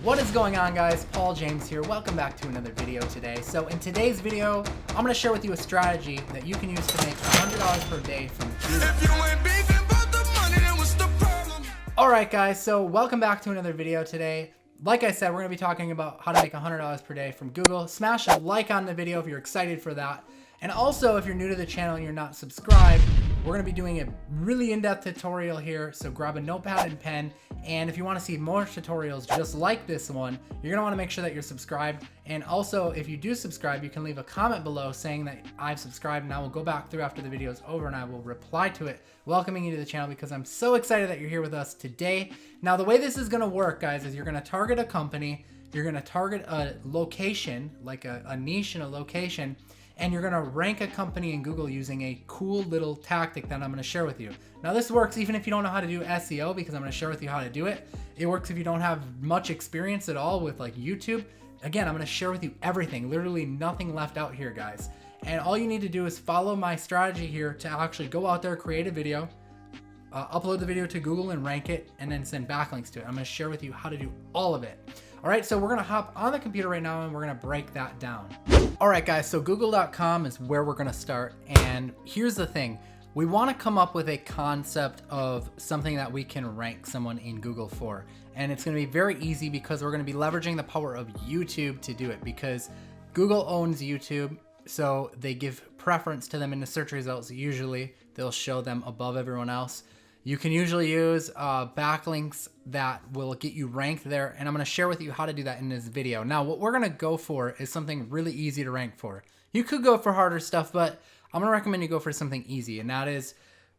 What is going on, guys? Paul James here. Welcome back to another video today. So in today's video, I'm going to share with you a strategy that you can use to make $100 per day from Google. If you ain't beefing about the money, then what's the problem? Alright guys, so welcome back to another video today. Like I said, we're going to be talking about how to make $100 per day from Google. Smash a like on the video if you're excited for that. And also, if you're new to the channel and you're not subscribed, we're going to be doing a really in-depth tutorial here. So grab a notepad and pen. And if you want to see more tutorials just like this one, you're going to want to make sure that you're subscribed. And also, if you do subscribe, you can leave a comment below saying that I've subscribed, and I will go back through after the video is over and I will reply to it, welcoming you to the channel, because I'm so excited that you're here with us today. Now, the way this is going to work, guys, is you're going to target a company, you're going to target a location, like a niche and a location, and you're gonna rank a company in Google using a cool little tactic that I'm gonna share with you. Now this works even if you don't know how to do SEO, because I'm gonna share with you how to do it. It works if you don't have much experience at all with like YouTube. Again, I'm gonna share with you everything, literally nothing left out here, guys. And all you need to do is follow my strategy here to actually go out there, create a video, upload the video to Google and rank it, and then send backlinks to it. I'm gonna share with you how to do all of it. All right, so we're gonna hop on the computer right now and we're gonna break that down. All right, guys, so google.com is where we're gonna start. And here's the thing. We wanna come up with a concept of something that we can rank someone in Google for. And it's gonna be very easy because we're gonna be leveraging the power of YouTube to do it, because Google owns YouTube. So they give preference to them in the search results. Usually they'll show them above everyone else. You can usually use backlinks that will get you ranked there, and I'm going to share with you how to do that in this video. Now, what we're going to go for is something really easy to rank for. You could go for harder stuff, but I'm going to recommend you go for something easy, and that is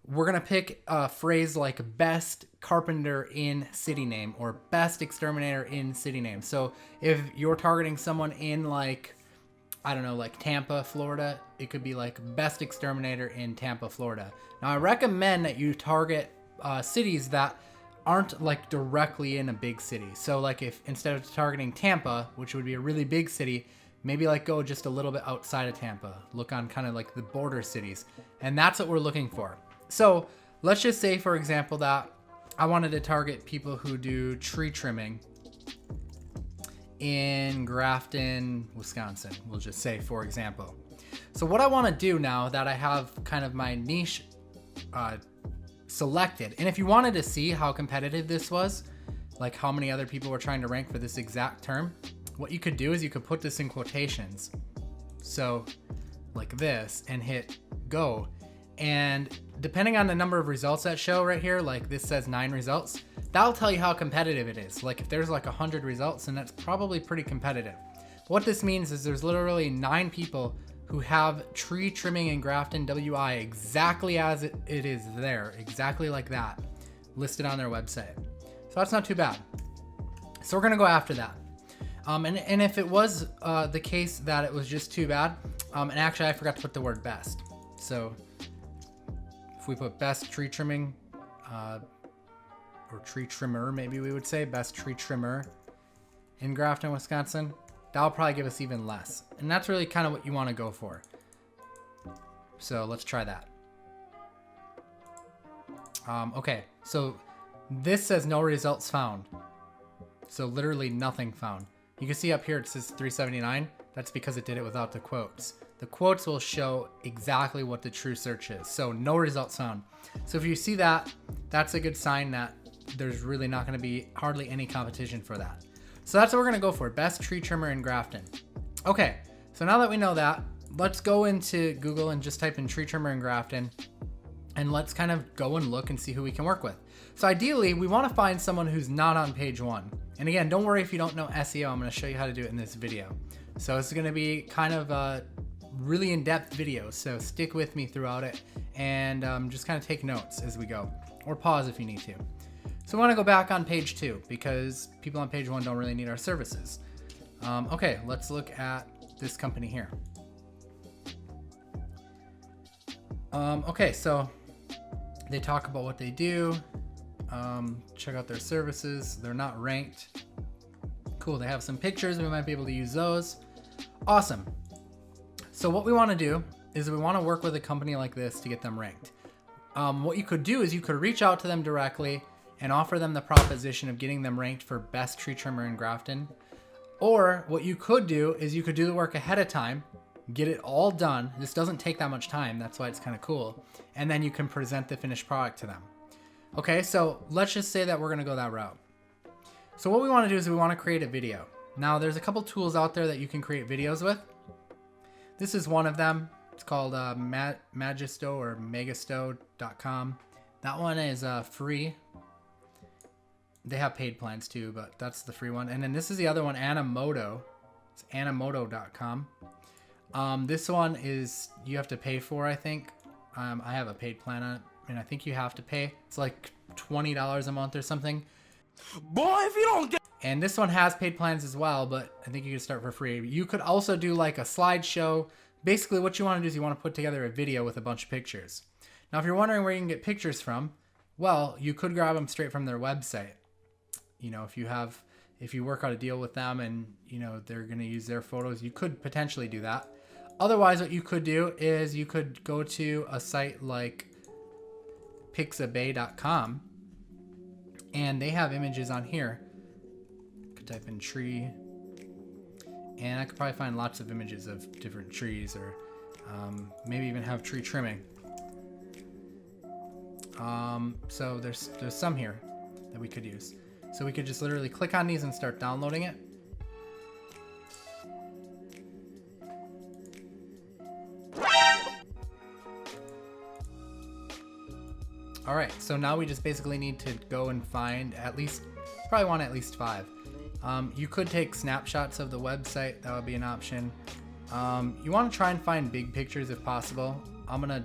we're going to pick a phrase like best carpenter in city name or best exterminator in city name. So if you're targeting someone in like, I don't know, like Tampa, Florida, it could be like best exterminator in Tampa, Florida. Now, I recommend that you target cities that aren't like directly in a big city. So like if instead of targeting Tampa, which would be a really big city, maybe like go just a little bit outside of Tampa, look on kind of like the border cities. And that's what we're looking for. So let's just say, for example, that I wanted to target people who do tree trimming in Grafton, Wisconsin, we'll just say, for example. So what I want to do now that I have kind of my niche selected, and if you wanted to see how competitive this was, like how many other people were trying to rank for this exact term, what you could do is you could put this in quotations. So like this, and hit go. And depending on the number of results that show right here, like this says 9 results, that'll tell you how competitive it is. Like if there's like 100 results, then that's probably pretty competitive. What this means is there's literally 9 people who have tree trimming in Grafton, WI, exactly as it is there, exactly like that, listed on their website. So that's not too bad. So we're gonna go after that. And if it was the case that it was just too bad, and actually I forgot to put the word best. So if we put best tree trimming, or tree trimmer, maybe we would say best tree trimmer in Grafton, Wisconsin, that'll probably give us even less. And that's really kind of what you want to go for. So let's try that. Okay, so this says no results found. So literally nothing found. You can see up here it says 379. That's because it did it without the quotes. The quotes will show exactly what the true search is. So no results found. So if you see that, that's a good sign that there's really not going to be hardly any competition for that. So that's what we're going to go for. Best tree trimmer in Grafton. Okay, so now that we know that, let's go into Google and just type in tree trimmer in Grafton. And let's kind of go and look and see who we can work with. So ideally, we want to find someone who's not on page 1. And again, don't worry if you don't know SEO. I'm going to show you how to do it in this video. So it's going to be kind of a really in-depth video. So stick with me throughout it and just kind of take notes as we go. Or pause if you need to. So we want to go back on page 2 because people on page 1 don't really need our services. Okay, let's look at this company here. Okay, so they talk about what they do. Check out their services. They're not ranked. Cool, they have some pictures. We might be able to use those. Awesome. So what we want to do is we want to work with a company like this to get them ranked. What you could do is you could reach out to them directly and offer them the proposition of getting them ranked for best tree trimmer in Grafton. Or what you could do is you could do the work ahead of time, get it all done. This doesn't take that much time. That's why it's kind of cool. And then you can present the finished product to them. Okay, so let's just say that we're going to go that route. So what we want to do is we want to create a video. Now there's a couple tools out there that you can create videos with. This is one of them. It's called Magisto or Megasto.com. That one is free. They have paid plans too, but that's the free one. And then this is the other one, Animoto. It's animoto.com. This one is you have to pay for, I think. I have a paid plan on it, and I think you have to pay. It's like $20 a month or something. Boy, if you don't get... And this one has paid plans as well, but I think you can start for free. You could also do like a slideshow. Basically, what you want to do is you want to put together a video with a bunch of pictures. Now, if you're wondering where you can get pictures from, well, you could grab them straight from their website. You know, if you work out a deal with them and, you know, they're going to use their photos, you could potentially do that. Otherwise, what you could do is you could go to a site like pixabay.com, and they have images on here. I could type in tree, and I could probably find lots of images of different trees, or maybe even have tree trimming. So there's some here that we could use. So we could just literally click on these and start downloading it. All right, so now we just basically need to go and find probably want at least 5. You could take snapshots of the website. That would be an option. You want to try and find big pictures if possible. I'm gonna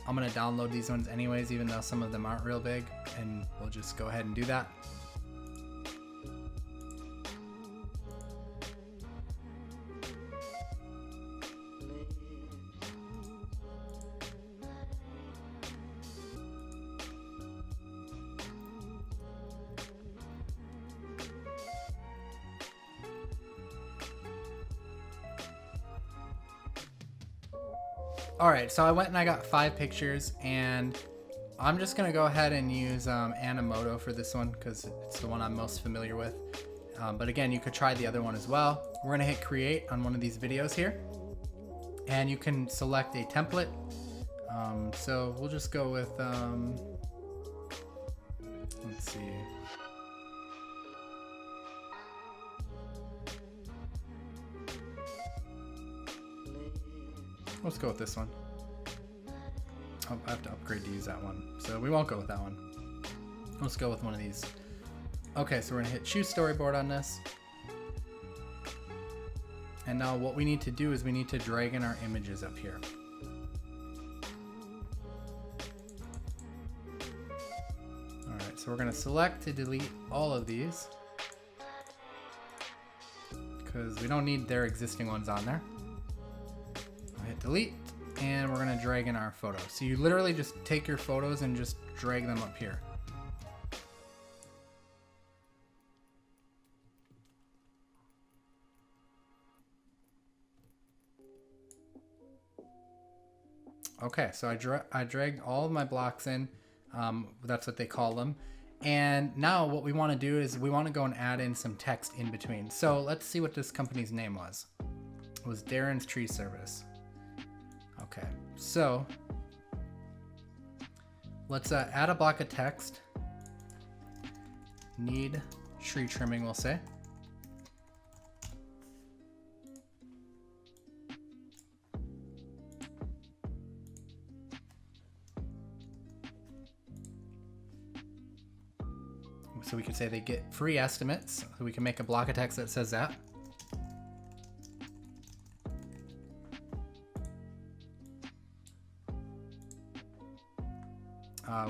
download these ones anyways, even though some of them aren't real big, and we'll just go ahead and do that. Alright, so I went and I got 5 pictures, and I'm just going to go ahead and use Animoto for this one because it's the one I'm most familiar with. But again, you could try the other one as well. We're going to hit create on one of these videos here, and you can select a template. So we'll just go with, let's see. Let's go with this one. Oh, I have to upgrade to use that one, so we won't go with that one. Let's go with one of these. Okay, so we're gonna hit choose storyboard on this. And now what we need to do is we need to drag in our images up here. Alright, so we're gonna select to delete all of these because we don't need their existing ones on there. Hit delete, and we're gonna drag in our photos. So you literally just take your photos and just drag them up here. Okay, so I dragged all of my blocks in. That's what they call them. And now what we want to do is we want to go and add in some text in between. So let's see what this company's name was. It was Darren's Tree Service. Okay, so let's add a block of text. Need tree trimming, we'll say. So we could say they get free estimates. So we can make a block of text that says that.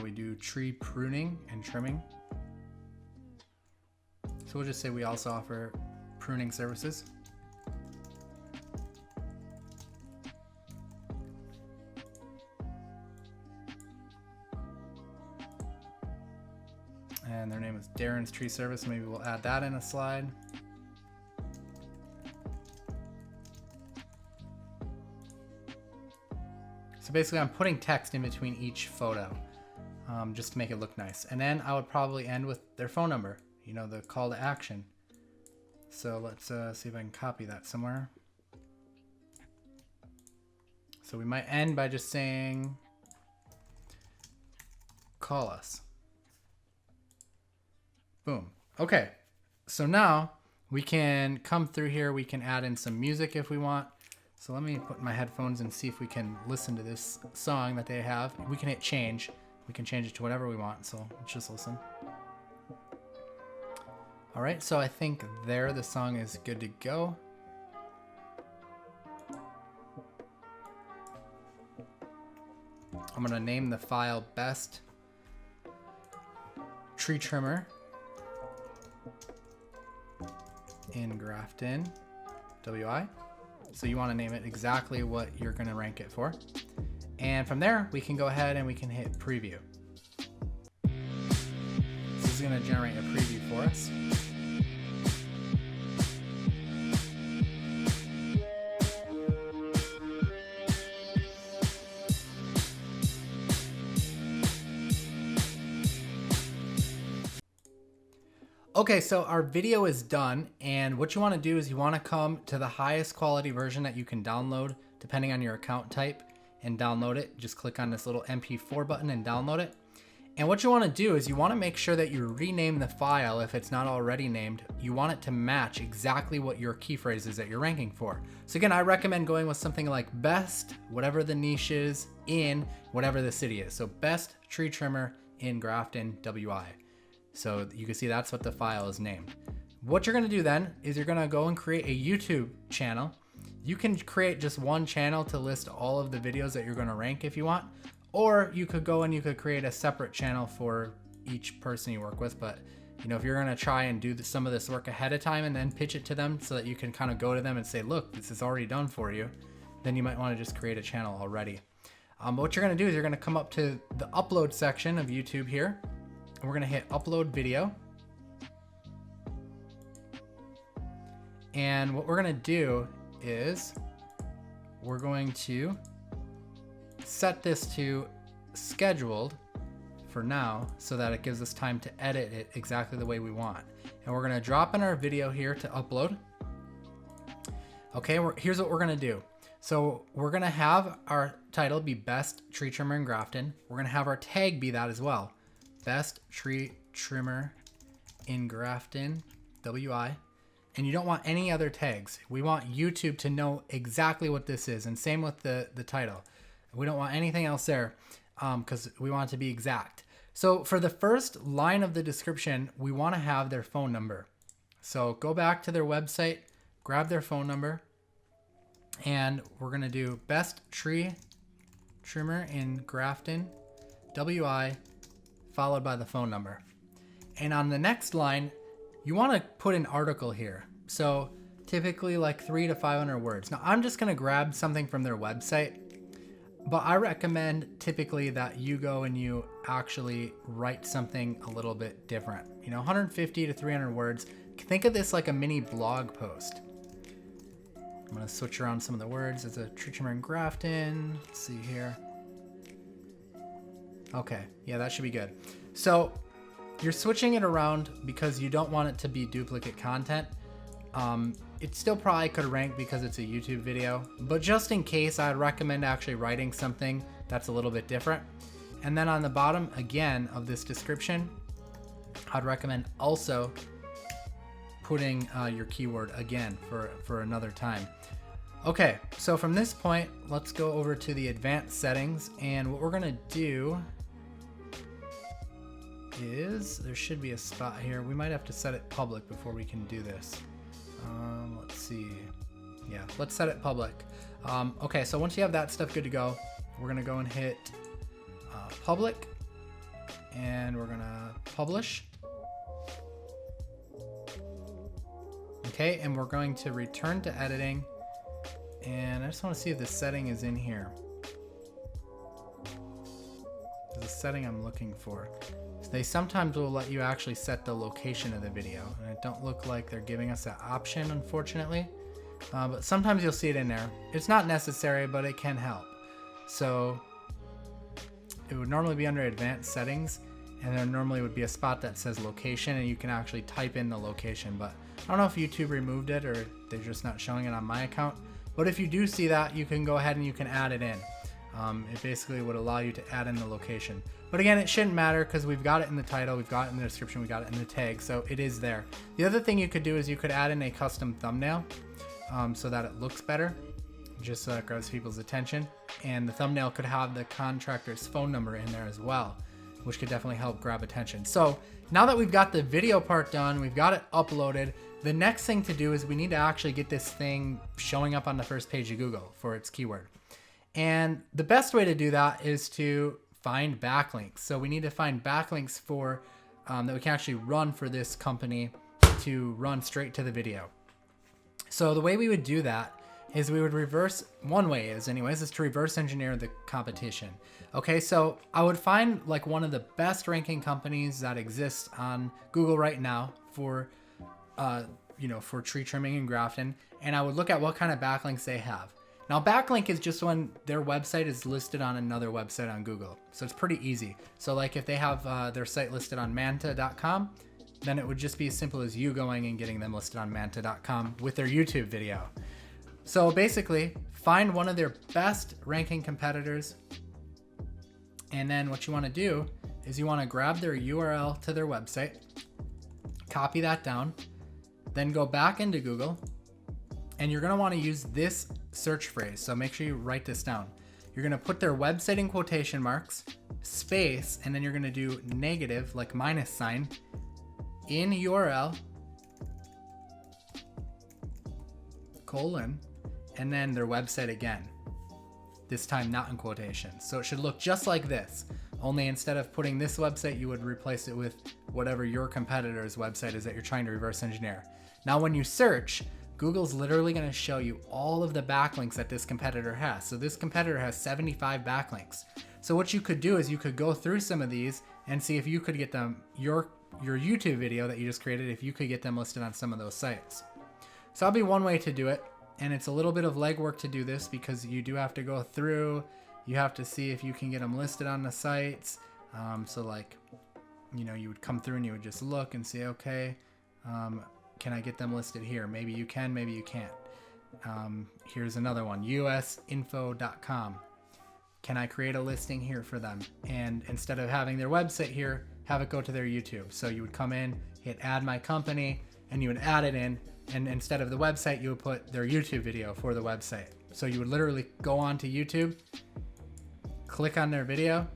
We do tree pruning and trimming. So we'll just say we also offer pruning services. And their name is Darren's Tree Service. Maybe we'll add that in a slide. So basically I'm putting text in between each photo. just to make it look nice. And then I would probably end with their phone number, you know, the call to action. So let's see if I can copy that somewhere. So we might end by just saying, call us. Boom. Okay. So now we can come through here. We can add in some music if we want. So let me put my headphones and see if we can listen to this song that they have. We can hit change. We can change it to whatever we want. So let's just listen. All right. So I think there the song is good to go. I'm going to name the file best tree trimmer in Grafton WI. So you want to name it exactly what you're going to rank it for. And from there, we can go ahead and we can hit preview. This is going to generate a preview for us. Okay, so our video is done, and what you want to do is you want to come to the highest quality version that you can download depending on your account type and download it. Just click on this little MP4 button and download it. And what you want to do is you want to make sure that you rename the file if it's not already named. You want it to match exactly what your key phrase is that you're ranking for. So again, I recommend going with something like best, whatever the niche is, in whatever the city is. So best tree trimmer in Grafton WI. So you can see that's what the file is named. What you're going to do then is you're going to go and create a YouTube channel. You can create just one channel to list all of the videos that you're going to rank if you want, or you could go and you could create a separate channel for each person you work with. But you know, if you're going to try and do some of this work ahead of time and then pitch it to them so that you can kind of go to them and say, look, this is already done for you, then you might want to just create a channel already. But what you're going to do is you're going to come up to the upload section of YouTube here. We're going to hit upload video. And what we're going to do is we're going to set this to scheduled for now so that it gives us time to edit it exactly the way we want. And we're going to drop in our video here to upload. Okay, here's what we're going to do. So we're going to have our title be best tree trimmer in Grafton. We're going to have our tag be that as well. Best tree trimmer in Grafton WI. And you don't want any other tags. We want YouTube to know exactly what this is. And same with the title. We don't want anything else there because we want it to be exact. So for the first line of the description, we want to have their phone number. So go back to their website, grab their phone number, and we're going to do best tree trimmer in Grafton WI, followed by the phone number. And on the next line, you want to put an article here. So typically like 300 to 500 words. Now I'm just going to grab something from their website, but I recommend typically that you go and you actually write something a little bit different. You know, 150 to 300 words. Think of this like a mini blog post. I'm going to switch around some of the words. It's a tree trimmer in Grafton. Let's see here. Okay, yeah, that should be good. So you're switching it around because you don't want it to be duplicate content. It still probably could rank because it's a YouTube video, but just in case, I'd recommend actually writing something that's a little bit different. And then on the bottom, again, of this description, I'd recommend also putting your keyword again for another time. Okay, so from this point, let's go over to the advanced settings. And what we're gonna do is, there should be a spot here. We might have to set it public before we can do this. Let's see. Yeah, let's set it public. Okay, so once you have that stuff good to go, we're gonna go and hit public, and we're gonna publish. Okay, and we're going to return to editing, and I just want to see if the setting is in here. The setting I'm looking for. So they sometimes will let you actually set the location of the video, and it don't look like they're giving us that option, unfortunately. But sometimes you'll see it in there. It's not necessary, but it can help. So it would normally be under advanced settings, and there normally would be a spot that says location, and you can actually type in the location. But I don't know if YouTube removed it or they're just not showing it on my account. But if you do see that, you can go ahead and you can add it in. It basically would allow you to add in the location. But again, it shouldn't matter because we've got it in the title, we've got it in the description, we got it in the tag, so it is there. The other thing you could do is you could add in a custom thumbnail so that it looks better, just so it grabs people's attention. And the thumbnail could have the contractor's phone number in there as well, which could definitely help grab attention. So now that we've got the video part done, we've got it uploaded, the next thing to do is we need to actually get this thing showing up on the first page of Google for its keyword. And the best way to do that is to find backlinks. So we need to find backlinks for that we can actually run for this company to run straight to the video. So the way we would do that is we would reverse, one way is anyways, is to reverse engineer the competition. Okay, so I would find like one of the best ranking companies that exists on Google right now for, for tree trimming and grafting, and I would look at what kind of backlinks they have. Now, backlink is just when their website is listed on another website on Google. So it's pretty easy. So like if they have their site listed on manta.com, then it would just be as simple as you going and getting them listed on manta.com with their YouTube video. So basically, find one of their best ranking competitors. And then what you want to do is you want to grab their URL to their website, copy that down, then go back into Google, and you're going to want to use this search phrase. So make sure you write this down. You're going to put their website in quotation marks, space, and then you're going to do negative, like minus sign, in URL, colon, and then their website again. This time not in quotations. So it should look just like this. Only instead of putting this website, you would replace it with whatever your competitor's website is that you're trying to reverse engineer. Now when you search, Google's literally going to show you all of the backlinks that this competitor has. So this competitor has 75 backlinks. So what you could do is you could go through some of these and see if you could get them, your YouTube video that you just created, if you could get them listed on some of those sites. So that'll be one way to do it. And it's a little bit of legwork to do this because you do have to go through, you have to see if you can get them listed on the sites. So like, you would come through and you would just look and see, okay, can I get them listed here? Maybe you can, maybe you can't. Here's another one, usinfo.com. Can I create a listing here for them? And instead of having their website here, have it go to their YouTube. So you would come in, hit add my company, and you would add it in. And instead of the website, you would put their YouTube video for the website. So you would literally go on to YouTube, click on their video,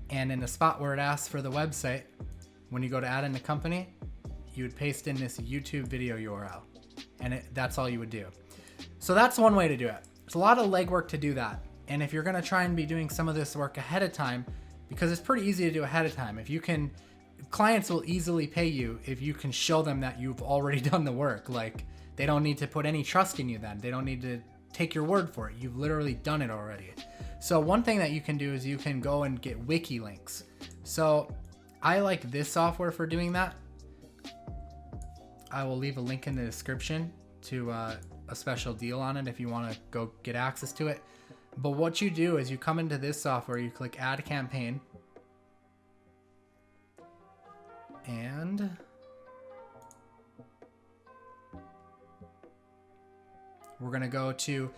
and in the spot where it asks for the website, when you go to add in the company, you would paste in this YouTube video URL, and that's all you would do. So that's one way to do it. It's a lot of legwork to do that. And if you're gonna try and be doing some of this work ahead of time, because it's pretty easy to do ahead of time, if you can, clients will easily pay you if you can show them that you've already done the work. Like, they don't need to put any trust in you then. They don't need to take your word for it. You've literally done it already. So one thing that you can do is you can go and get wiki links. So I like this software for doing that. I will leave a link in the description to a special deal on it if you want to go get access to it. But what you do is you come into this software, you click add campaign, and we're going to go to,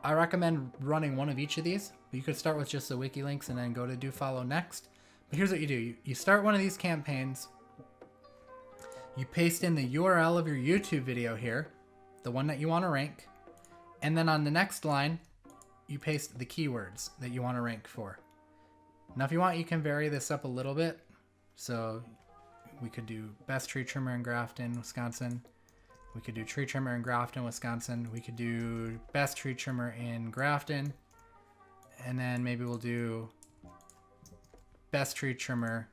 I recommend running one of each of these, but you could start with just the wiki links and then go to do follow next. But here's what you do. You start one of these campaigns, you paste in the URL of your YouTube video here, the one that you want to rank, and then on the next line, you paste the keywords that you want to rank for. Now if you want, you can vary this up a little bit. So we could do best tree trimmer in Grafton, Wisconsin. We could do tree trimmer in Grafton, Wisconsin. We could do best tree trimmer in Grafton. And then maybe we'll do best tree trimmer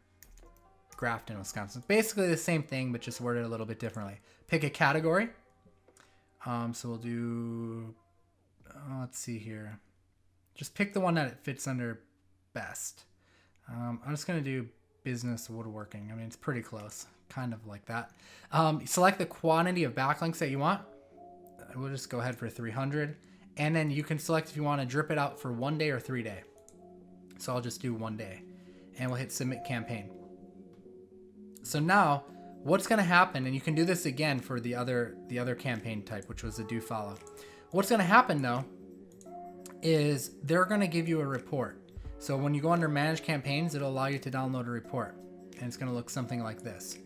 Grafton, Wisconsin. Basically the same thing, but just worded a little bit differently. Pick a category. So we'll do, let's see here. Just pick the one that it fits under best. I'm just going to do business woodworking. I mean, it's pretty close, kind of like that. Select the quantity of backlinks that you want. We'll just go ahead for 300. And then you can select if you want to drip it out for 1 day or 3 day. So I'll just do 1 day and we'll hit submit campaign. So now what's going to happen, and you can do this again for the other campaign type, which was the do follow. What's going to happen though is they're going to give you a report. So when you go under manage campaigns, it'll allow you to download a report, and it's going to look something like this.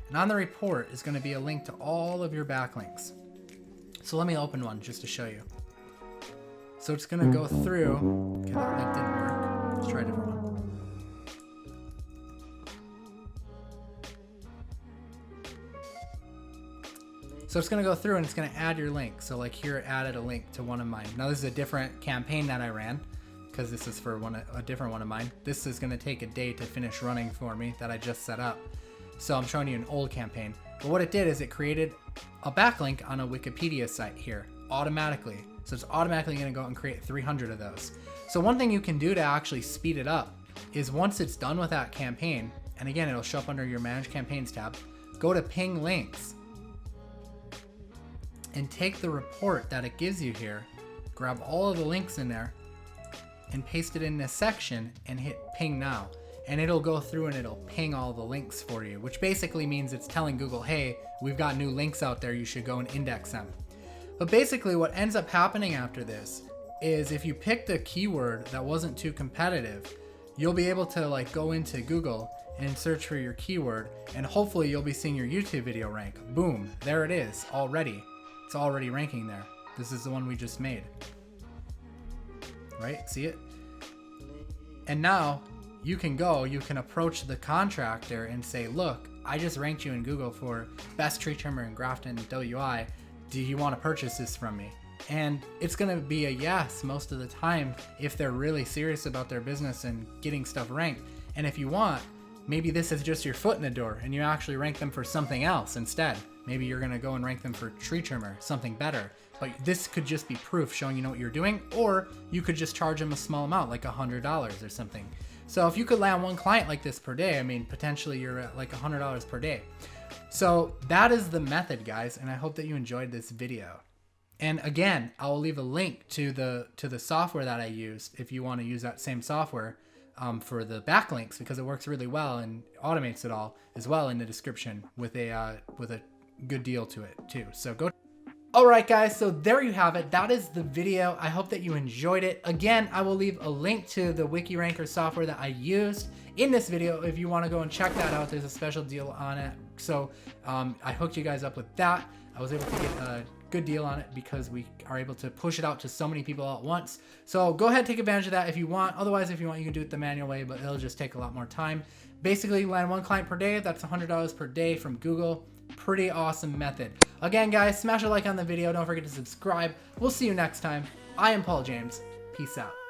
And on the report is going to be a link to all of your backlinks. So let me open one just to show you. So it's going to go through. Okay, that link didn't work. Let's try a different one. So it's going to go through and it's going to add your link. So like here it added a link to one of mine. Now this is a different campaign that I ran because this is for a different one of mine. This is going to take a day to finish running for me that I just set up. So I'm showing you an old campaign. But what it did is it created a backlink on a Wikipedia site here automatically. So it's automatically going to go out and create 300 of those. So one thing you can do to actually speed it up is once it's done with that campaign, and again, it'll show up under your Manage Campaigns tab, go to Ping Links and take the report that it gives you here, grab all of the links in there and paste it in this section and hit Ping Now. And it'll go through and it'll ping all the links for you, which basically means it's telling Google, hey, we've got new links out there, you should go and index them. But basically what ends up happening after this is if you picked a keyword that wasn't too competitive, you'll be able to like go into Google and search for your keyword, and hopefully you'll be seeing your YouTube video rank. Boom, there it is already. It's already ranking there. This is the one we just made. Right, see it? And now you can approach the contractor and say, look, I just ranked you in Google for best tree trimmer in Grafton WI. Do you want to purchase this from me? And it's going to be a yes most of the time if they're really serious about their business and getting stuff ranked. And if you want, maybe this is just your foot in the door and you actually rank them for something else instead. Maybe you're going to go and rank them for tree trimmer, something better. But this could just be proof showing you know what you're doing, or you could just charge them a small amount, like $100 or something. So if you could land one client like this per day, I mean, potentially you're at like $100 per day. So that is the method, guys, and I hope that you enjoyed this video. And again, I will leave a link to the software that I used if you want to use that same software for the backlinks, because it works really well and automates it all as well in the description with a good deal to it too. So go. All right, guys, so there you have it. That is the video. I hope that you enjoyed it. Again, I will leave a link to the Wiki Ranker software that I used in this video if you want to go and check that out. There's a special deal on it. So I hooked you guys up with that. I was able to get a good deal on it because we are able to push it out to so many people all at once. So go ahead and take advantage of that if you want. Otherwise, if you want, you can do it the manual way, but it'll just take a lot more time. Basically, land one client per day. That's $100 per day from Google. Pretty awesome method. Again, guys, smash a like on the video. Don't forget to subscribe. We'll see you next time. I am Paul James. Peace out.